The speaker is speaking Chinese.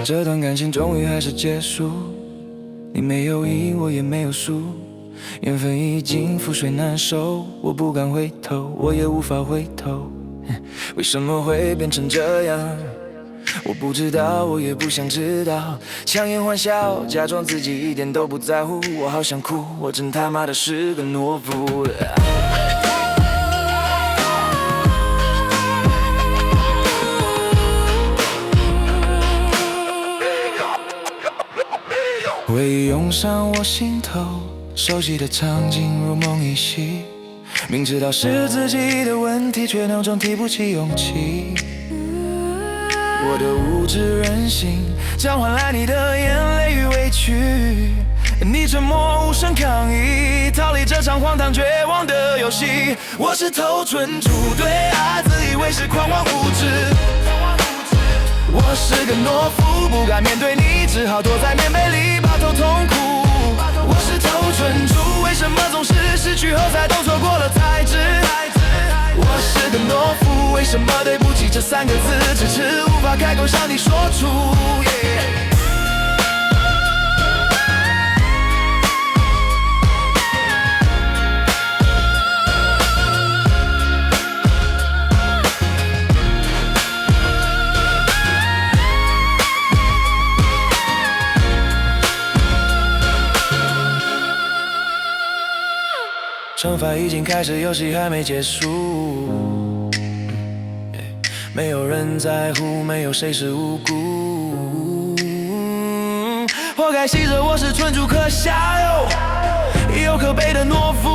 这段感情终于还是结束，你没有赢，我也没有输，缘分已经覆水难收，我不敢回头，我也无法回头。为什么会变成这样？我不知道，我也不想知道。强颜欢笑，假装自己一点都不在乎。我好想哭，我真他妈的是个懦夫。回忆涌上我心头，熟悉的场景如梦一袭。明知道是自己的问题，却弄种提不起勇气。我的无知任性，将换来你的眼泪与委屈。你沉默无声抗议，逃离这场荒唐绝望的游戏。我是头蠢猪，对爱自以为是狂妄无知。我是个懦夫，不敢面对你，只好躲在棉被里抱头痛哭。我是头蠢猪，为什么总是失去后才懂错过了才知？我是个懦夫，为什么对不起这三个字迟迟无法开口向你说出惩罚已经开始，游戏还没结束。没有人在乎，没有谁是无辜。活该吸着我是蠢猪，可下有可悲的懦夫。